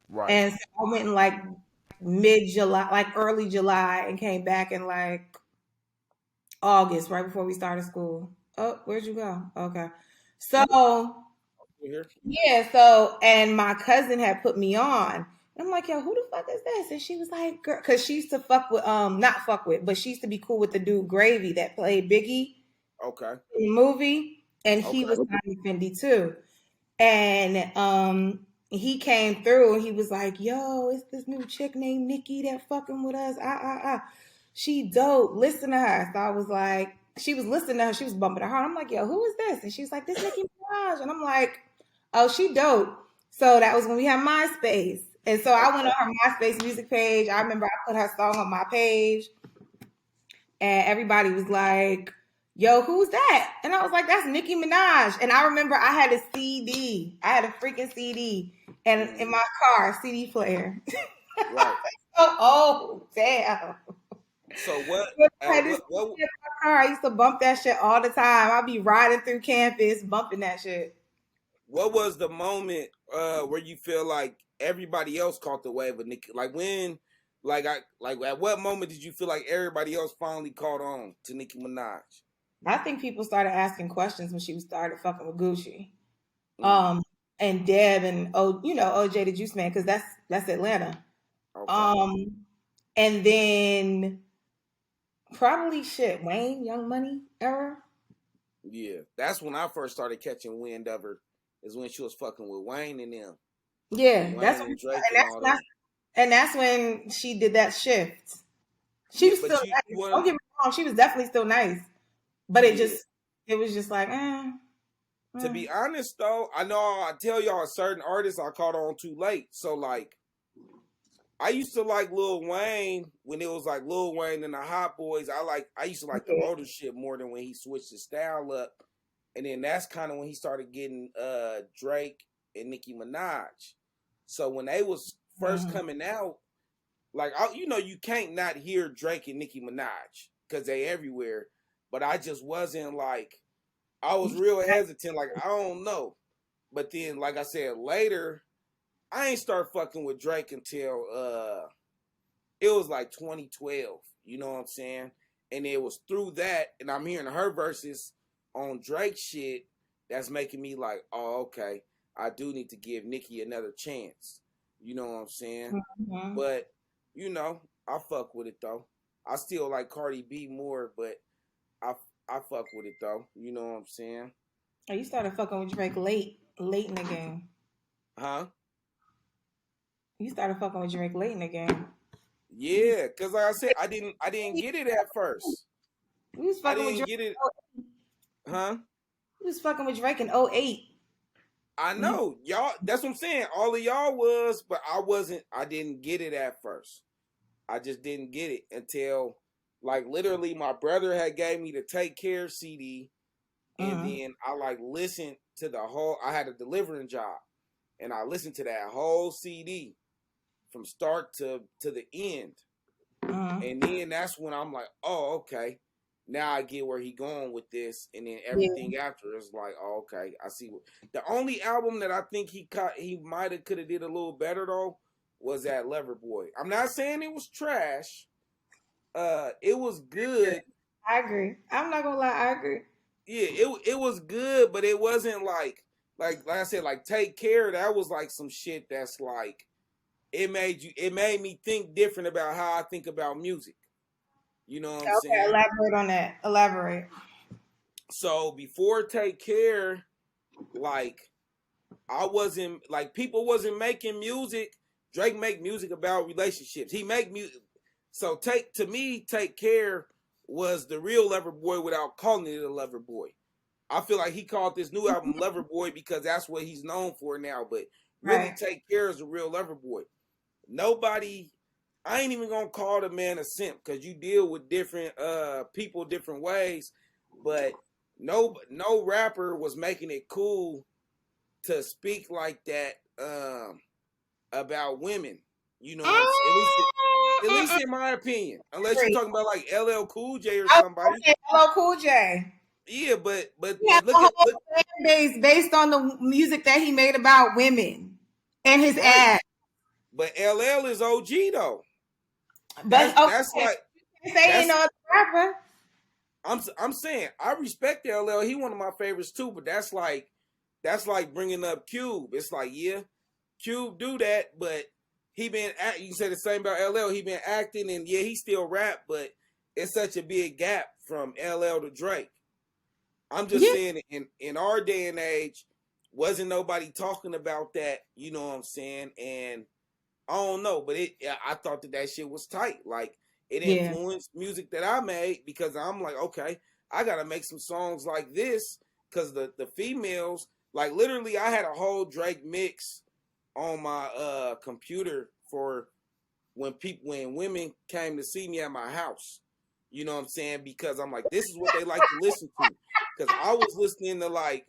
Right. And so I went in like mid-July, like early July, and came back in like August, right before we started school. Oh, where'd you go? Okay. So You here? yeah, so and my cousin had put me on. And I'm like, yo, who the fuck is this? And she was like, girl, because she used to fuck with not fuck with, but she used to be cool with the dude Gravy that played Biggie Okay. in the movie. And he Okay. was signing Fendi too. And he came through and he was like, yo, it's this new chick named Nicki that fucking with us. She dope. Listen to her. So I was like, she was listening to her. She was bumping her heart. I'm like, yo, who is this? And she's like, this Nicki Minaj. And I'm like, oh, she dope. So that was when we had MySpace. And so I went on her MySpace music page. I remember I put her song on my page and everybody was like, yo, who's that? And I was like, that's Nicki Minaj. And I remember I had a CD. I had a freaking CD and in my car, CD player. Right. Oh, damn. So what? I had this What? CD in my car. I used to bump that shit all the time. I'd be riding through campus, bumping that shit. What was the moment where you feel like everybody else caught the wave of Nicki? Like when, like at what moment did you feel like everybody else finally caught on to Nicki Minaj? I think people started asking questions when she started fucking with Gucci. Mm, Um, and Deb and OJ the Juice Man, because that's Atlanta. okay. Um, and then probably shit, Wayne, Young Money era. Yeah, that's when I first started catching wind of her. Is when she was fucking with Wayne and them, with Yeah, Wayne and Drake and all them. and that's when she did that shift. She Yeah, was still but you nice. Don't want get me wrong, she was definitely still nice. But yeah. it was just like, To eh. be honest though, I know I tell y'all certain artists I caught on too late. So like I used to like Lil Wayne when it was like Lil Wayne and the Hot Boys. I used to like the Yeah. older shit more than when he switched his style up. And then that's kind of when he started getting Drake and Nicki Minaj. So when they was first Mhm. coming out, like you can't not hear Drake and Nicki Minaj because they everywhere. But I just wasn't like I was real hesitant, like I don't know. But then, like I said, later I ain't start fucking with Drake until it was like 2012. You know what I'm saying? And it was through that, and I'm hearing her verses on Drake shit that's making me like, oh, okay, I do need to give Nicki another chance. You know what I'm saying? Mhm. But I fuck with it though. I still like Cardi B more, but I I fuck with it though. You know what I'm saying? Oh, you started fucking with Drake late in the game. Huh? You started fucking with Drake late in the game. Yeah, cause like I said, I didn't get it at first. We was I fucking with didn't Drake. get it, huh? We was fucking with Drake in '08. I know y'all. That's what I'm saying. All of y'all was, but I wasn't. I didn't get it at first. I just didn't get it until, like, literally, my brother had gave me the Take Care CD, and Mm-hmm. then I like listened to the whole. I had a delivering job, and I listened to that whole CD from start to the end. Mm-hmm. And then that's when I'm like, oh, okay. Now I get where he going with this, and then Yeah. everything after is like, oh, okay, I see. The only album that I think he might have could have did a little better though was that Loverboy. I'm not saying it was trash. It was good. I agree. I'm not gonna lie, I agree. Yeah, it was good, but it wasn't like I said, like Take Care. That was like some shit that's like it made me think different about how I think about music. You know what I'm Okay, saying? elaborate on that. Elaborate. So before Take Care, like I wasn't like people wasn't making music. Drake make music about relationships. He make music. So Take Care was the real Lover Boy without calling it a Lover Boy. I feel like he called this new album Lover Boy because that's what he's known for now. But really, Right. Take Care is the real Lover Boy. Nobody, I ain't even gonna call the man a simp because you deal with different people different ways. But no rapper was making it cool to speak like that about women. You know what I'm saying? At least in my opinion. Unless you're Agree. talking about like LL Cool J or I was somebody. gonna say hello, Cool J. Yeah, but He has a look at whole look fan base based on the music that he made about women and his right. ass. But LL is OG though. But That's like say ain't no other rapper. I'm saying I respect LL. He one of my favorites too. But that's like bringing up Cube. It's like, yeah, Cube do that, but he been you say the same about LL. He been acting, and yeah, he still rap, but it's such a big gap from LL to Drake. I'm just saying, in our day and age, wasn't nobody talking about that. You know what I'm saying? And I don't know, but I thought that shit was tight. Like, it influenced music that I made, because I'm like, okay, I gotta make some songs like this, because the females, like, literally, I had a whole Drake mix on my computer for when women came to see me at my house. You know what I'm saying? Because I'm like, this is what they like to listen to. Because I was listening to, like,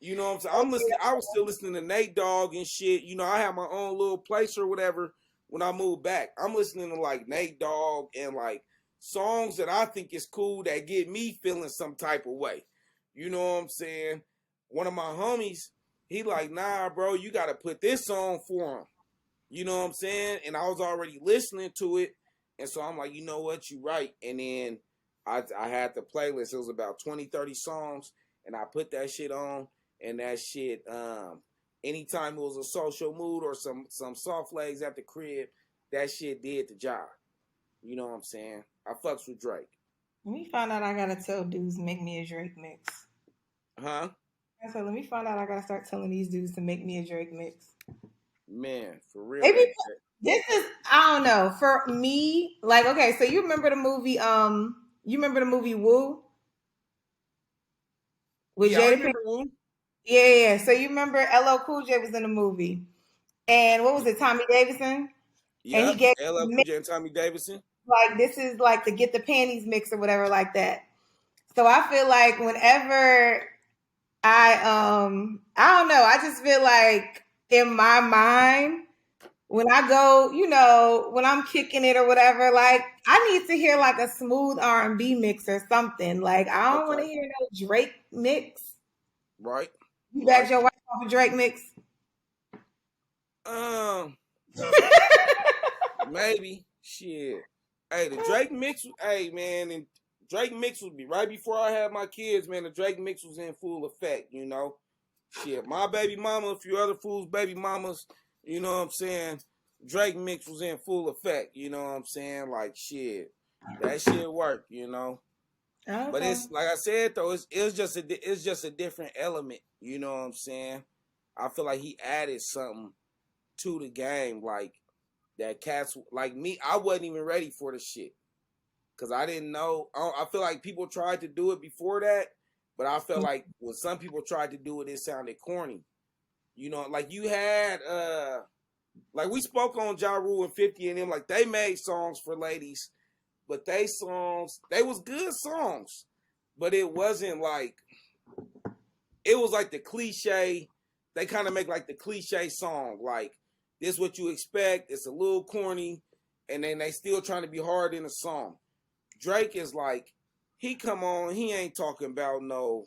you know what I'm saying? I was still listening to Nate Dogg and shit. You know, I had my own little place or whatever when I moved back. I'm listening to, like, Nate Dogg and, like, songs that I think is cool that get me feeling some type of way. You know what I'm saying? One of my homies, he like, nah, bro, you got to put this song for him. You know what I'm saying? And I was already listening to it. And so I'm like, you know what? You right. And then I had the playlist. It was about 20, 30 songs. And I put that shit on. And that shit, anytime it was a social mood or some soft legs at the crib, that shit did the job. You know what I'm saying? I fucks with Drake. Let me find out I gotta tell dudes make me a Drake mix. Huh? I said, let me find out I gotta start telling these dudes to make me a Drake mix. Man, for real. Maybe this is, I don't know. For me, like, okay, so you remember the movie, Woo? With Yeah, I Jada remember Woo. Yeah. So you remember LL Cool J was in the movie. And what was it, Tommy Davidson? And he Yep, gave LL Cool J and Tommy Davidson. like, this is like the Get the Panties mix or whatever like that. So I feel like whenever I don't know, I just feel like in my mind, when I go, you know, when I'm kicking it or whatever, like, I need to hear like a smooth R&B mix or something. Like, I don't want to hear no Drake mix. Right. You backed your wife off a Drake mix? Maybe. Shit. Hey, the Drake mix, hey, man, and Drake mix would be right before I had my kids, man. The Drake mix was in full effect, you know. Shit, my baby mama, a few other fools' baby mamas, you know what I'm saying? Drake mix was in full effect, you know what I'm saying? Like, shit, that shit worked, you know. Okay. But it's like I said though, it's just a different element, you know what I'm saying? I feel like he added something to the game, like that cats like me. I wasn't even ready for the shit because I didn't know. I feel like people tried to do it before that, but I felt like when some people tried to do it, it sounded corny. You know, like you had like we spoke on Ja Rule and 50 and them, like they made songs for ladies, but they was good songs, but it wasn't like, it was like the cliche. They kind of make like the cliche song, like this is what you expect. It's a little corny, and then they still trying to be hard in the song. Drake is like, he come on, he ain't talking about no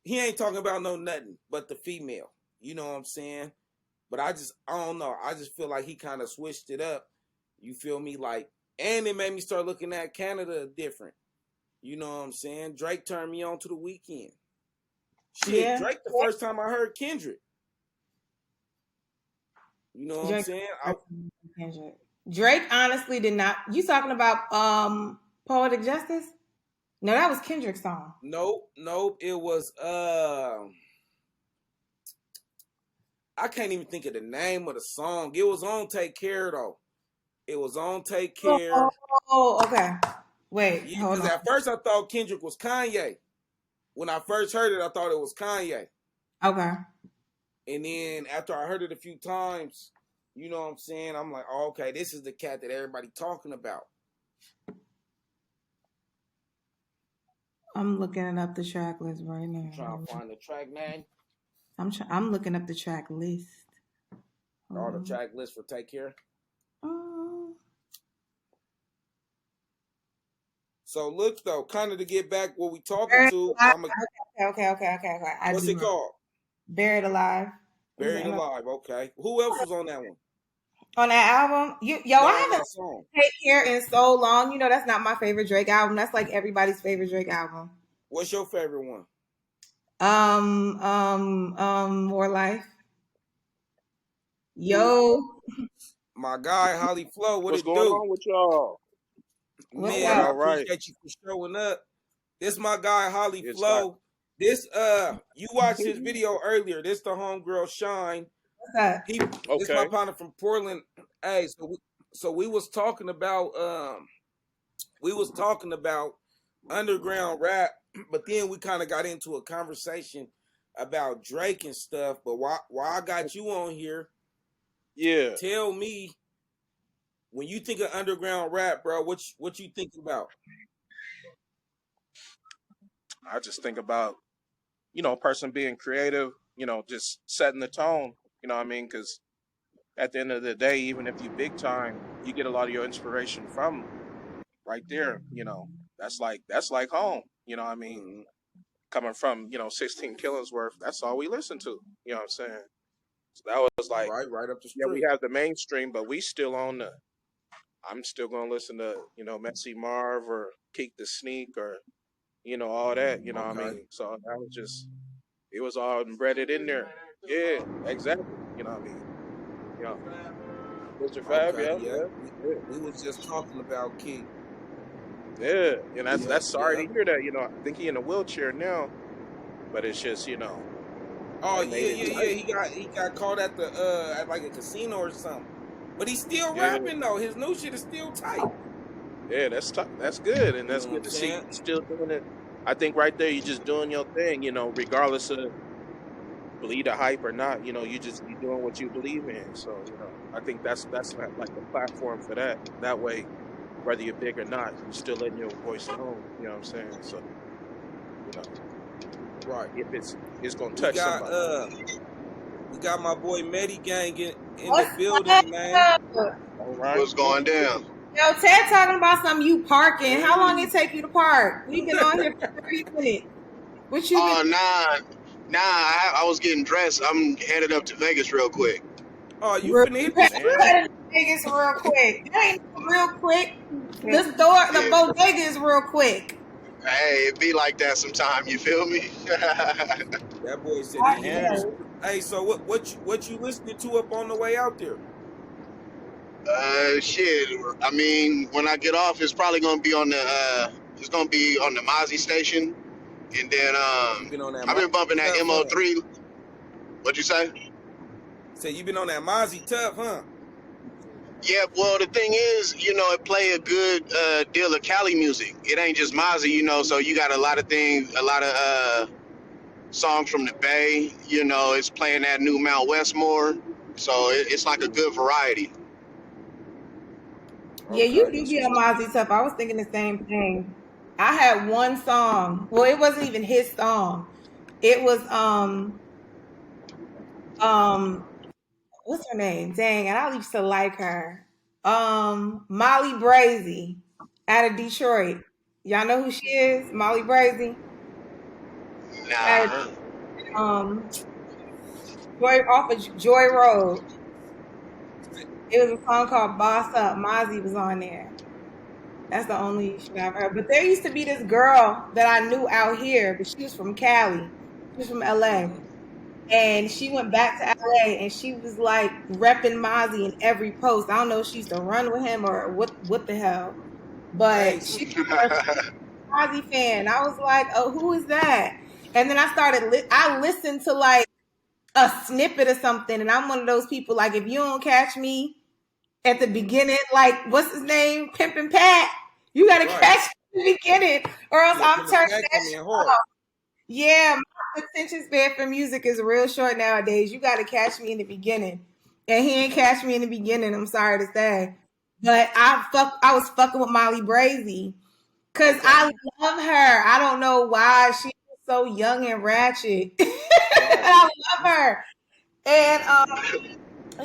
nothing but the female. You know what I'm saying? But I don't know. I just feel like he kind of switched it up. You feel me? Like, and it made me start looking at Canada different. You know what I'm saying? Drake turned me on to The Weeknd. Shit, Drake the first time I heard Kendrick. You know what I'm saying? Drake honestly did not. You talking about Poetic Justice? No, that was Kendrick's song. Nope. It was I can't even think of the name of the song. It was on Take Care though. It was on Take Care. Oh, okay. Wait, Yeah, hold because on. at first I thought Kendrick was Kanye. When I first heard it, I thought it was Kanye. Okay. And then after I heard it a few times, you know what I'm saying? I'm like, oh, okay, this is the cat that everybody talking about. I'm looking up the track list right now. I'm trying to find the track name. I'm looking up the track list. Or the track list for Take Care. So look though, kind of to get back what we talking to. Okay. What's it called? Buried Alive. Buried Alive. Okay. Who else was on that one? On that album, I on haven't that song. Take Care in so long. You know, that's not my favorite Drake album. That's like everybody's favorite Drake album. What's your favorite one? More Life. Yo, My guy Holly Flow, what What's it going do? on with y'all? what's Man, I up? All right. appreciate you for showing up. This my guy Holly It's not. Flow. This you watched his video earlier. This the homegirl Shine. What's up? This my Okay. partner from Portland. Hey, so we was talking about underground rap, but then we kind of got into a conversation about Drake and stuff. But why I got you on here? Yeah. Tell me, when you think of underground rap, bro, what you think about? I just think about, a person being creative, just setting the tone, you know what I mean? Because at the end of the day, even if you big time, you get a lot of your inspiration from right there, That's like home, you know what I mean? Mm-hmm. Coming from, 16 Killingsworth, that's all we listen to, you know what I'm saying? So that was like, Right up the yeah, we street. have the mainstream, but we still I'm still going to listen to, Messy Marv or Keek the Sneak or, all that, you know what I Okay. mean? So that was just, it was all embedded in there. Yeah, exactly. You know what I mean? Yeah. Mr. Fab, Okay, yeah. We was just talking about Key. Yeah, and that's sorry Yeah. to hear that, I think he in a wheelchair now, but it's just, Oh they made it tight. He got caught at the at like a casino or something. But he's still Yeah. rapping though. His new shit is still tight. Yeah, that's tough. That's good, and that's You know good what to I'm see saying? you still doing it. I think right there, you're just doing your thing, regardless of believe the hype or not. You doing what you believe in. So, I think that's like the platform for that. That way, whether you're big or not, you're still letting your voice known. You know what I'm saying? So, Right. if it's gonna touch somebody. We got my boy Medi Gang in What's the building, man. up? All right. What's going down? Yo, Ted talking about something you parking. How long it take you to park? We've been on here for 30 minutes. What you been? Nah. I was getting dressed. I'm headed up to Vegas real quick. Oh, you finna hit the strip? Vegas real quick. That ain't real quick. The bodega is real quick. Hey, it be like that sometime. You feel me? That boy said he hit the strip. Hey, so what you listening to up on the way out there? Shit. I mean, when I get off, it's probably gonna be on the Mozzy station, and then You been on that? I've been bumping that tough, MO3. What'd you say? Say you been on that Mozzy tough, huh? Yeah, well, the thing is, it play a good deal of Cali music. It ain't just Mozzy, so you got a lot of things, a lot of songs from the Bay. It's playing that new Mount Westmore, so it's like a good variety. Yeah, you do be on Mozzy tough. I was thinking the same thing. I had one song. Well, it wasn't even his song. It was what's her name? Dang, and I used to like her. Molly Brazy out of Detroit. Y'all know who she is? Molly Brazy. Nah. Off of Joy Road. It was a song called Boss Up. Mozzy was on there. That's the only shit I've heard. But there used to be this girl that I knew out here, but she was from Cali. She was from LA. And she went back to LA and she was like repping Mozzy in every post. I don't know if she used to run with him or what the hell. But she was a Mozzy fan. I was like, oh, who is that? And then I listened to like a snippet of something. And I'm one of those people, like, if you don't catch me at the beginning, like, what's his name? Pimpin' Pat. You got to catch me at the beginning or else I'm turning that shit off. Yeah, my attention span for music is real short nowadays. You got to catch me in the beginning. And he ain't catch me in the beginning, I'm sorry to say. But I was fucking with Molly Brazy because I love her. I don't know why she's so young and ratchet. I love her. And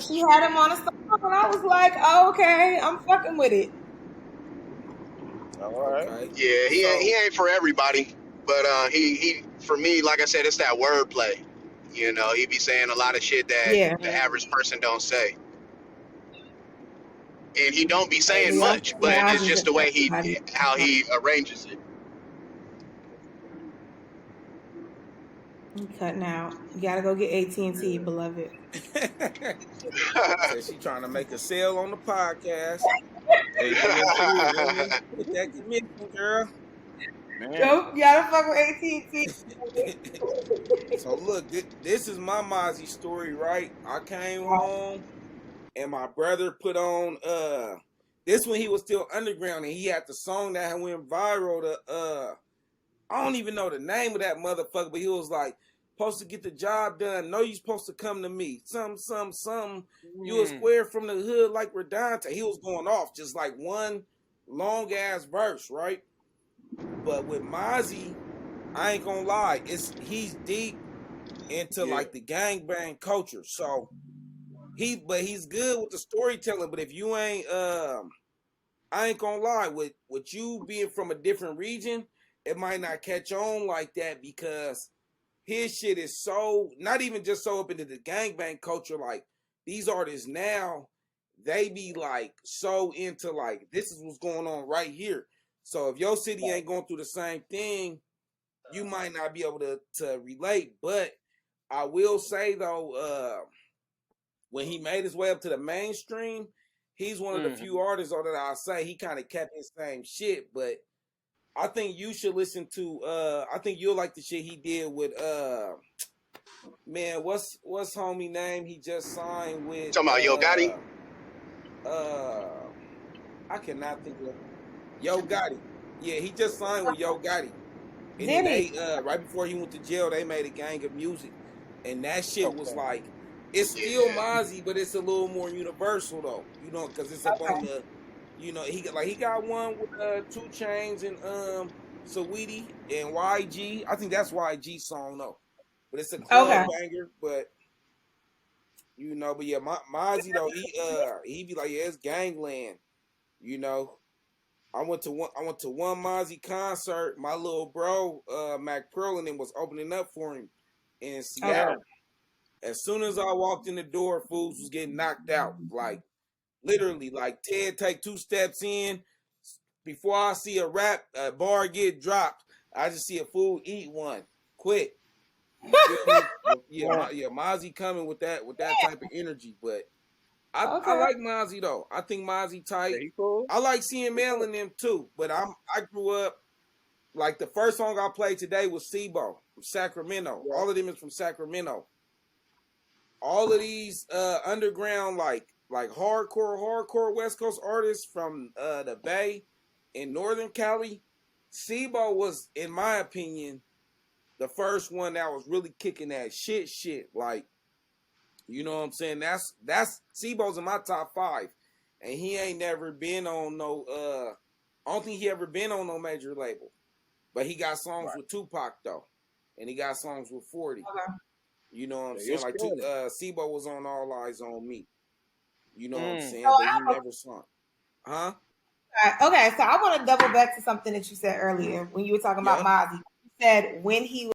she had him on a song, and I was like, oh, okay, I'm fucking with it. All right. Okay. Yeah, he ain't for everybody, but he for me, like I said, it's that wordplay. He be saying a lot of shit that the average person don't say. and he don't be saying Yeah, much, but Minaj it's is just the way how everybody. he arranges it. You cutting out. You gotta go get AT&T, beloved. Said she trying to make a sale on the podcast. AT&T, you me? Put that commission, girl. Man. Nope, you gotta fuck with AT&T. So look, this is my Mozzy story, right? I came home and my brother put on this when he was still underground, and he had the song that went viral. I don't even know the name of that motherfucker, but he was like, supposed to get the job done. No, you supposed to come to me. Some. You a square from the hood like Redonta. He was going off just like one long ass verse, right? But with Mozzy, I ain't gonna lie, he's deep into like the gangbang culture. So he's good with the storytelling. But if you ain't I ain't gonna lie, with you being from a different region, it might not catch on like that because his shit is so not even just so up into the gangbang culture. Like these artists now, they be like so into like this is what's going on right here. So if your city ain't going through the same thing, you might not be able to relate. But I will say though, when he made his way up to the mainstream, he's one of the few artists that I say he kind of kept his same shit. But I think you should listen to I think you'll like the shit he did with man, what's homie name he just signed with Talking about Yo Gotti. I cannot think of Yo Gotti. Yeah, he just signed with Yo Gotti. And then they right before he went to jail, they made a gang of music. And that shit was like it's still Mozzy, but it's a little more universal though. You know, because it's up on the he got one with 2 Chainz and Saweetie and YG. I think that's YG song though. But it's a club banger, but but yeah, Mozzy though, he be like, yeah, it's gangland. You know. I went to one Mozzy concert. My little bro, Mac Pearl, and was opening up for him in Seattle. As soon as I walked in the door, fools was getting knocked out. Like literally, like Ted take 2 steps in. Before I see a bar get dropped, I just see a fool eat one. Quit. You feel me? Mozzy coming with that type of energy, but I like Mozzy though. I think Mozzy tight. Cool. I like seeing Mel in them too. But I grew up like the first song I played today was Sebo from Sacramento. Yeah. All of them is from Sacramento. All of these underground like hardcore West Coast artists from the Bay in Northern Cali. Sebo was, in my opinion, the first one that was really kicking that shit. Like, you know what I'm saying? That's Sebo's in my top 5. And he ain't never been on no I don't think he ever been on no major label. But he got songs with Tupac though. And he got songs with 40. You know what I'm saying? Like Sebo was on All Eyes on Me. You know what I'm saying? But he never saw it. Huh? Okay, so I want to double back to something that you said earlier when you were talking about Mozzy. You said when he